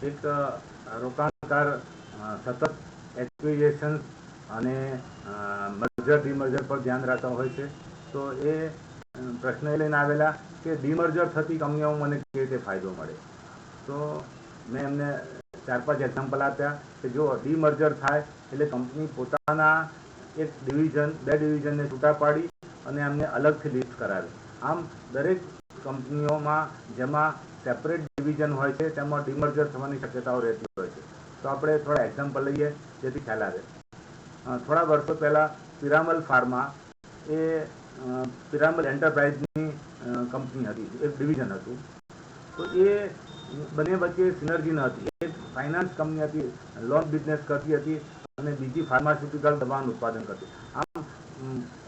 એક રોકાણકાર સતત એક્વિઝિશન અને મર્જર ડીમર્જર પર ધ્યાન રાખતા હોય છે. તો એ પ્રશ્ન એ લઈને આવેલા કે ડીમર્જર થતી કંપનીઓમાં મને કેવી રીતે ફાયદો મળે. તો મેં એમને 4-5 એક્ઝામ્પલ આપ્યા કે જો ડીમર્જર થાય એટલે કંપની પોતાના એક ડિવિઝન 2 ડિવિઝનને છૂટા પાડી અને એમને અલગથી લિસ્ટ કરાવે. આમ દરેક કંપનીઓમાં જેમાં સેપરેટ ડિવિઝન હોય છે તેમાં ડીમર્જર થવાની શક્યતાઓ રહેતી હોય છે. તો આપણે થોડા એક્ઝામ્પલ લઈએ જેથી ખ્યાલ આવે. થોડા વર્ષો પહેલાં પિરામલ ફાર્મા એ પિરામલ એન્ટરપ્રાઇઝની કંપની હતી, એક ડિવિઝન હતું. તો એ બંને વચ્ચે સિનર્જી ન હતી. એક ફાઇનાન્સ કંપની હતી, લોન બિઝનેસ કરતી હતી અને બીજી ફાર્માસ્યુટિકલ દવાનું ઉત્પાદન કરતી. આમ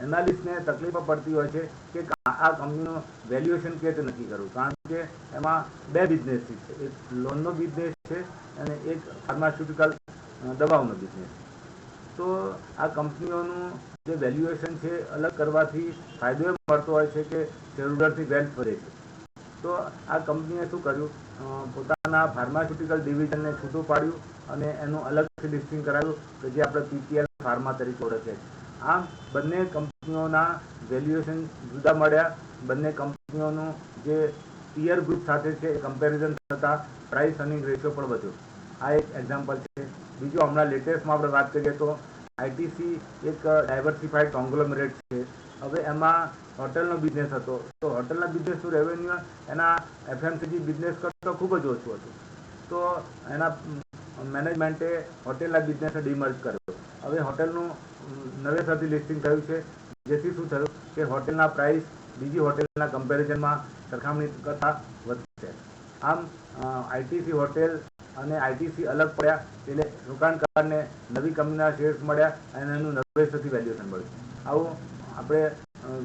એનાલિસ્ટને તકલીફો પડતી હોય છે કે આ કંપનીનું વેલ્યુએશન કેવી રીતે નક્કી કરવું, કારણ કે એમાં 2 બિઝનેસ છે, એક લોનનો બિઝનેસ છે અને એક ફાર્માસ્યુટિકલ દવાઓનો બિઝનેસ. તો આ કંપનીઓનું જે વેલ્યુએશન છે અલગ કરવાથી ફાયદો એ મળતો હોય છે કે શેરહોલ્ડરથી વેલ્થ વધે છે. તો આ કંપનીએ શું કર્યું, પોતાના ફાર્માસ્યુટિકલ ડિવિઝનને છૂટું પાડ્યું અને એનું અલગથી લિસ્ટિંગ કરાવ્યું કે જે આપણે પીપીએલ ફાર્મા તરીકે ઓળખીએ. આમ બંને કંપનીઓના વેલ્યુએશન જુદા મળ્યા. બંને કંપનીઓનું જે પિયર ગ્રુપ સાથે છે એ કમ્પેરિઝન થતાં પ્રાઇસ અર્નિંગ રેશિયો પણ વધ્યો. આ એક એક્ઝામ્પલ છે. બીજું હમણાં લેટેસ્ટમાં આપણે વાત કરીએ તો આઈટીસી એક ડાયવર્સિફાઈડ કોંગ્લોમરેટ છે. હવે એમાં હોટલનો બિઝનેસ હતો. તો હોટલના બિઝનેસનું રેવન્યુ એના એફએમસીજી બિઝનેસ કરતાં ખૂબ જ ઓછું હતું. તો એના મેનેજમેન્ટે હોટેલના બિઝનેસને ડીમર્જ કર્યો. હવે હોટલનું નવેસરથી લિસ્ટિંગ થયું છે, જેથી શું થયું કે હોટેલના પ્રાઇસ બીજી હોટેલના કમ્પેરિઝનમાં સરખામણી કરતાં વધશે. આમ આઈટીસી હોટેલ અને આઈટીસી અલગ પડ્યા એટલે રોકાણકારને નવી કંપનીના શેર્સ મળ્યા અને એનું નવેસરથી વેલ્યુએશન મળ્યું. આવું આપણે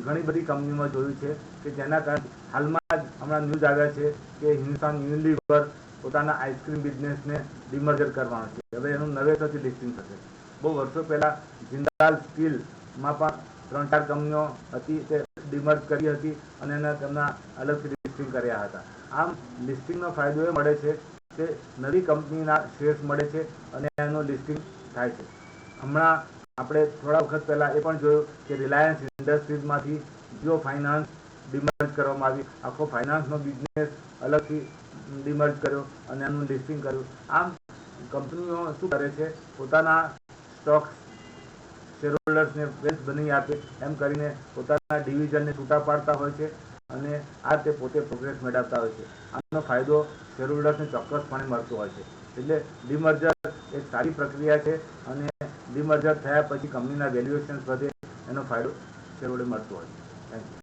ઘણી બધી કંપનીમાં જોયું છે કે જેના કારણે હાલમાં જ હમણાં ન્યૂઝ આવ્યા છે કે હિન્દુસ્તાન યુનિલિવર પોતાના આઈસ્ક્રીમ બિઝનેસને ડિમર્જર કરવાનું છે. હવે એનું નવેસરથી લિસ્ટિંગ થશે. બહુ વર્ષો પહેલાં જિંદાલ સ્ટીલમાં પણ 3-4 કંપનીઓ હતી તે ડિમર્જ કરી હતી અને એને તેમના અલગથી લિસ્ટિંગ કર્યા હતા. આમ લિસ્ટિંગનો ફાયદો એ મળે છે કે નવી કંપનીના શેર્સ મળે છે અને એનું લિસ્ટિંગ થાય છે. હમણાં આપણે થોડા વખત પહેલાં એ પણ જોયું કે રિલાયન્સ ઇન્ડસ્ટ્રીઝમાંથી જીઓ ફાઇનાન્સ ડિમર્જ કરવામાં આવી. આખો ફાઇનાન્સનો બિઝનેસ અલગથી ડિમર્જ કર્યો અને એનું લિસ્ટિંગ કર્યું. આમ કંપનીઓ શું કરે છે, પોતાના સ્ટોક્સ શેરહોલ્ડર્સને વેલ્થ બની આપે એમ કરીને પોતાના ડિવિઝનને છૂટા પાડતા હોય છે અને આ તે પોતે પ્રોગ્રેસ મેળવતા હોય છે. આનો ફાયદો શેરહોલ્ડર્સને ચોક્કસપણે મળતો હોય છે. એટલે ડીમર્જર એક સારી પ્રક્રિયા છે અને ડીમર્જર થયા પછી કંપનીના વેલ્યુએશન વધે એનો ફાયદો શેરહોલ્ડર મળતો હોય છે. Thank you.